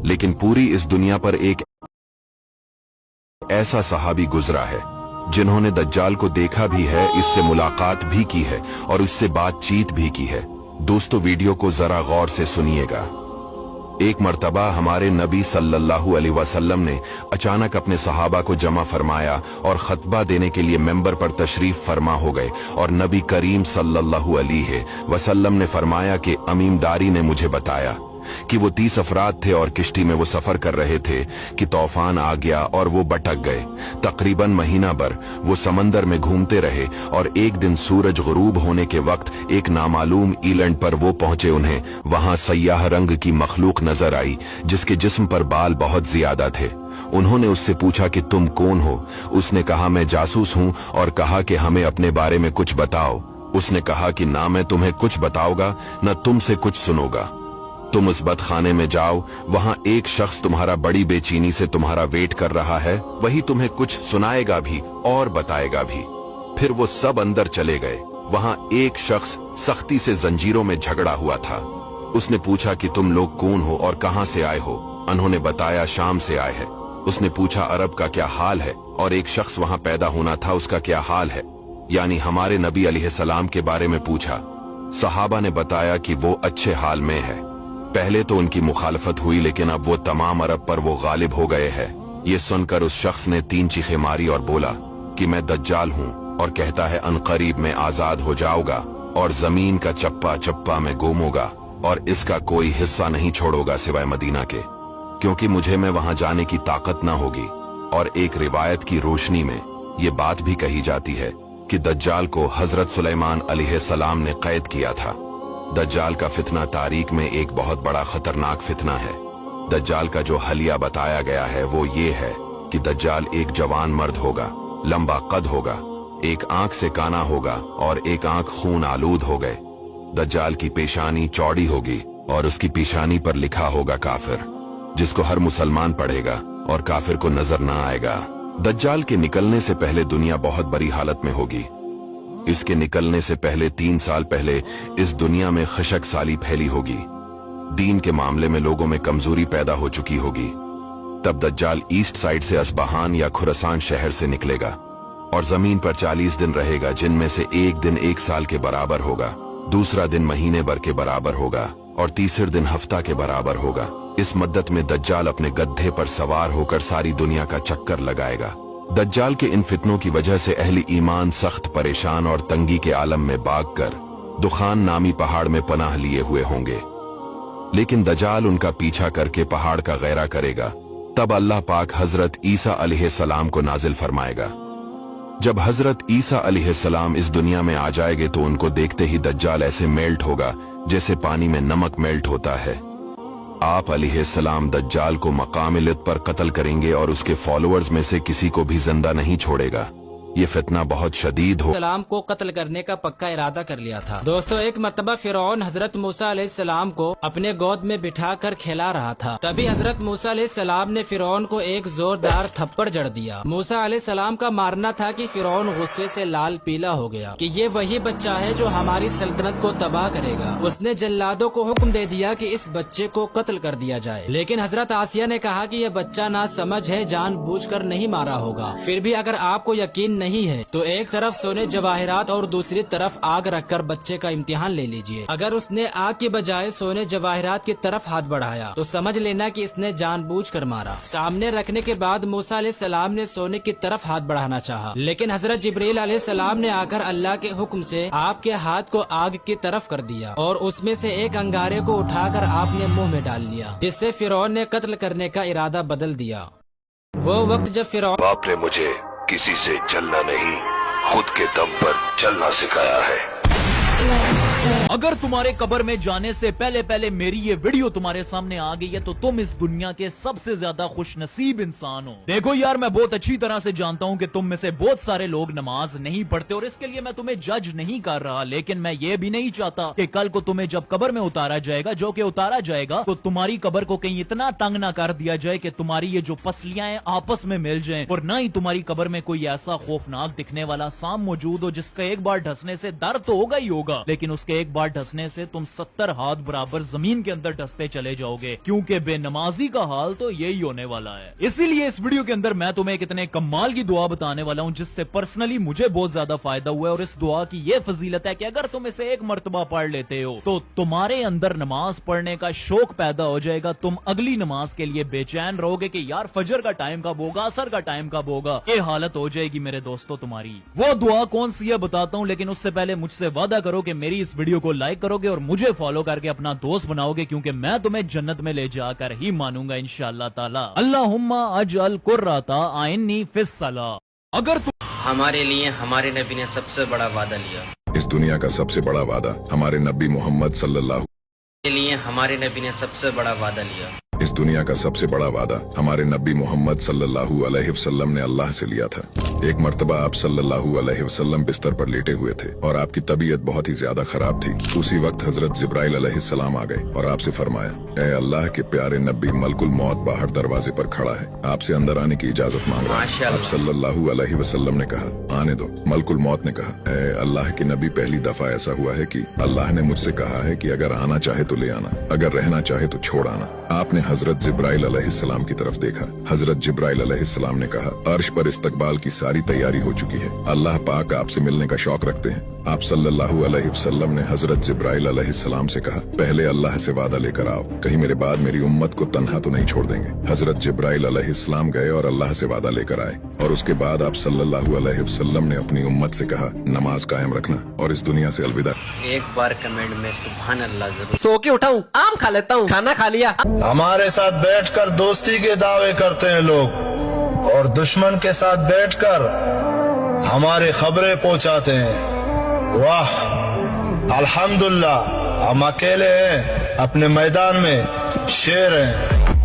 लेकिन पूरी इस दुनिया पर एक ऐसा सहाबी गुजरा है जिन्होंने दज्जाल को देखा भी है, इससे मुलाकात भी की है और इससे बातचीत भी की है। दोस्तों, वीडियो को जरा गौर से सुनिएगा। एक मर्तबा हमारे नबी सल्लल्लाहु अलैहि वसल्लम ने अचानक अपने सहाबा को जमा फरमाया और खतबा देने के लिए मेंबर पर तशरीफ फरमा हो गए और नबी करीम सल्लल्लाहु अलैहि वसल्लम ने फरमाया कि अमीमदारी ने मुझे बताया कि वो 30 अफराद थे और किश्ती में वो सफर कर रहे थे कि तूफान आ गया और वो भटक गए। तकरीबन महीना भर वो समंदर में घूमते रहे और एक दिन सूरज गुरूब होने के वक्त एक नामालूम ईलैंड पर वो पहुंचे। उन्हें वहां सयाह रंग की मखलूक नजर आई जिसके जिस्म पर बाल बहुत ज्यादा थे। उन्होंने उससे पूछा कि तुम कौन हो? उसने कहा, मैं जासूस हूं, और कहा कि हमें अपने बारे में कुछ बताओ। उसने कहा कि ना मैं तुम्हें कुछ बताऊंगा न तुमसे कुछ सुनूंगा। तुम उस बदखाने में जाओ, वहां एक शख्स तुम्हारा बड़ी बेचैनी से तुम्हारा वेट कर रहा है, वही तुम्हें कुछ सुनाएगा भी और बताएगा भी। फिर वो सब अंदर चले गए। वहां एक शख्स सख्ती से जंजीरों में झगड़ा हुआ था। उसने पूछा कि तुम लोग कौन हो और कहां से आए हो? उन्होंने बताया, शाम से आए हैं। उसने पूछा, अरब का क्या हाल है? और एक शख्स वहां पैदा होना था, उसका क्या हाल है? यानी हमारे नबी अलैहिस्सलाम के बारे में पूछा। सहाबा ने बताया कि वो अच्छे हाल में है। पहले तो उनकी मुखालफत हुई, लेकिन अब वो तमाम अरब पर वो गालिब हो गए हैं। ये सुनकर उस शख्स ने 3 चीखें मारी और बोला कि मैं दज्जाल हूँ और कहता है अनकरीब में आजाद हो जाऊंगा और जमीन का चप्पा चप्पा में घूमूंगा और इसका कोई हिस्सा नहीं छोड़ूंगा सिवाय मदीना के, क्योंकि मुझे में वहां जाने की ताकत ना होगी। और एक रिवायत की रोशनी में ये बात भी कही जाती है कि दज्जाल को हजरत सुलेमान अलैहिस्सलाम ने कैद किया था। दज्जाल का फितना तारीख में एक बहुत बड़ा खतरनाक फितना है। दज्जाल का जो हलिया बताया गया है वो ये है कि दज्जाल एक जवान मर्द होगा, लंबा कद होगा, एक आंख से काना होगा और एक आंख खून आलूद हो गए। दज्जाल की पेशानी चौड़ी होगी और उसकी पेशानी पर लिखा होगा काफिर, जिसको हर मुसलमान पढ़ेगा और काफिर को नजर ना आएगा। दज्जाल के निकलने से पहले दुनिया बहुत बुरी हालत में होगी। इसके निकलने से पहले 3 साल पहले इस दुनिया में खशक साली फैली होगी। दीन के मामले में लोगों में कमजोरी पैदा हो चुकी होगी। तब दज्जाल ईस्ट साइड से अस्बहान या खुरासान शहर से निकलेगा और जमीन पर 40 दिन रहेगा, जिनमें से एक दिन 1 साल के बराबर होगा, दूसरा दिन महीने भर के बराबर होगा और तीसरे दिन हफ्ता के बराबर होगा। इस मद्दत में दज्जाल अपने गड्ढे पर सवार होकर सारी दुनिया का चक्कर लगाएगा। दज्जाल के इन फितनों की वजह से अहले ईमान सख्त परेशान और तंगी के आलम में भागकर दुखान नामी पहाड़ में पनाह लिए हुए होंगे। लेकिन दज्जाल उनका पीछा करके पहाड़ का गैरा करेगा। तब अल्लाह पाक हजरत ईसा अलैहिस्सलाम को नाजिल फरमाएगा। जब हजरत ईसा अलैहिस्सलाम इस दुनिया में आ जाएंगे तो उनको देखते ही दज्जाल ऐसे मेल्ट होगा जैसे पानी में नमक मेल्ट होता है। आप अलैहिस्सलाम दज्जाल को मकाम-ए-लित पर कत्ल करेंगे और उसके फॉलोअर्स में से किसी को भी जिंदा नहीं छोड़ेगा। ये फितना बहुत शदीद हो। सलाम को कत्ल करने का पक्का इरादा कर लिया था। दोस्तों, एक मर्तबा फिरौन हजरत मूसा अलैहिस्सलाम को अपने गोद में बिठा कर खिला रहा था। तभी हजरत मूसा अलैहिस्सलाम ने फिरौन को एक जोरदार थप्पड़ जड़ दिया। मूसा अलैहिस्सलाम का मानना था कि फिरौन गुस्से से लाल पीला हो गया कि ये वही बच्चा है जो हमारी सल्तनत को तबाह करेगा। उसने जल्लादों को हुक्म दे दिया कि इस बच्चे को कत्ल कर दिया जाए। लेकिन हजरत आसिया ने कहा कि यह बच्चा ना समझ है, जानबूझकर नहीं मारा होगा। फिर भी अगर आपको यकीन नहीं है तो एक तरफ सोने जवाहरात और दूसरी तरफ आग रखकर बच्चे का इम्तिहान ले लीजिए। अगर उसने आग के बजाय सोने जवाहरात की तरफ हाथ बढ़ाया तो समझ लेना कि इसने जानबूझकर मारा। सामने रखने के बाद मूसा अलैहिस्सलाम ने सोने की तरफ हाथ बढ़ाना चाहा, लेकिन हजरत जिब्रील अलैहिस्सलाम ने आकर अल्लाह के हुक्म से आपके हाथ को आग की तरफ कर दिया और उसमें से एक अंगारे को उठाकर आपने मुंह में डाल लिया, जिससे फिरौन ने कत्ल करने का इरादा बदल दिया। वो वक्त जब फिरौन बाप ने मुझे किसी से चलना नहीं, खुद के दम पर चलना सिखाया है। अगर तुम्हारे कब्र में जाने से पहले पहले मेरी ये वीडियो तुम्हारे सामने आ गई है तो तुम इस दुनिया के सबसे ज्यादा खुशनसीब इंसान हो। देखो यार, मैं बहुत अच्छी तरह से जानता हूँ कि तुम में से बहुत सारे लोग नमाज नहीं पढ़ते और इसके लिए मैं तुम्हें जज नहीं कर रहा, लेकिन मैं ये भी नहीं चाहता कि कल को तुम्हें जब कब्र में उतारा जाएगा, जो कि उतारा जाएगा, तो तुम्हारी कब्र को कहीं इतना तंग ना कर दिया जाए कि तुम्हारी ये जो पसलियां आपस में मिल जाएं और ना ही तुम्हारी कब्र में कोई ऐसा खौफनाक दिखने वाला सांप मौजूद हो जिसका एक बार ढसने से दर्द तो होगा ही होगा, लेकिन उसके एक बार ढसने से तुम 70 हाथ बराबर जमीन के अंदर ढसते चले जाओगे, क्योंकि बेनमाजी का हाल तो यही होने वाला है। इसीलिए इस वीडियो के अंदर मैं तुम्हें एक इतने कमाल की दुआ बताने वाला हूँ जिससे पर्सनली मुझे बहुत ज्यादा फायदा हुआ है। और इस दुआ की ये फजीलत है कि अगर तुम इसे एक मर्तबा पढ़ लेते हो तो तुम्हारे अंदर नमाज पढ़ने का शौक पैदा हो जाएगा। तुम अगली नमाज के लिए बेचैन रहोगे कि यार फजर का टाइम कब होगा, असर का टाइम कब होगा। ये हालत हो जाएगी मेरे दोस्तों तुम्हारी। वो दुआ कौन सी है बताता हूँ, लेकिन उससे पहले मुझसे वादा करो कि मेरी इस वीडियो को लाइक करोगे और मुझे फॉलो करके अपना दोस्त बनाओगे, क्योंकि मैं तुम्हें जन्नत में ले जाकर ही मानूंगा इंशाअल्लाह ताला। अल्लाहुम्मा अजअल कुर्रता आइन्नी फिस सला। अगर तुम हमारे लिए हमारे नबी ने सबसे बड़ा वादा लिया। इस दुनिया का सबसे बड़ा वादा हमारे नबी मोहम्मद सल्लल्लाहु के लिए हमारे नबी ने सबसे बड़ा वादा लिया। इस दुनिया का सबसे बड़ा वादा हमारे नबी मोहम्मद सल्लल्लाहु अलैहि वसल्लम ने अल्लाह से लिया था। एक मर्तबा आप सल्लल्लाहु अलैहि वसल्लम बिस्तर पर लेटे हुए थे और आपकी तबीयत बहुत ही ज्यादा खराब थी। उसी वक्त हजरत जिब्राइल अलैहिस्सलाम आ गए और आपसे फरमाया, ए अल्लाह के प्यारे नबी मलकुल मौत बाहर दरवाजे पर खड़ा है, आपसे अंदर आने की इजाजत मांग रहा है। माशाअल्लाह। आप सल्लल्लाहु अलैहि वसल्लम ने कहा, आने दो। मलकुल मौत ने कहा, ए अल्लाह के नबी, पहली दफा ऐसा हुआ है कि अल्लाह ने मुझसे कहा है कि अगर आना चाहे तो ले आना, अगर रहना चाहे तो छोड़ आना। आपने हजरत जिब्राइल अलैहिस्सलाम की तरफ देखा। हजरत जिब्राइल अलैहिस्सलाम ने कहा, अर्श पर इस्तकबाल की सारी तैयारी हो चुकी है, अल्लाह पाक आपसे मिलने का शौक रखते हैं। आप सल्लल्लाहु अलैहि वसल्लम ने हजरत जिब्राइल अलैहिस्सलाम से कहा, पहले अल्लाह से वादा लेकर आओ, कहीं मेरे बाद मेरी उम्मत को तन्हा तो नहीं छोड़ देंगे। हजरत जिब्राइल अलैहिस्सलाम गए और अल्लाह से वादा लेकर आए, और उसके बाद आप सल्लल्लाहु अलैहि वसल्लम ने अपनी उम्मत से कहा, नमाज कायम रखना और इस दुनिया से अलविदा। एक बार कमेंट में सुभान अल्लाह जरूर। सो के उठाऊं, आम खा लेता हूँ, खाना खा लिया। हमारे साथ बैठकर दोस्ती के दावे करते हैं लोग, और दुश्मन के साथ बैठकर हमारी खबरें पहुंचाते हैं। वाह अल्हम्दुलिल्लाह, हम अकेले हैं, अपने मैदान में शेर हैं।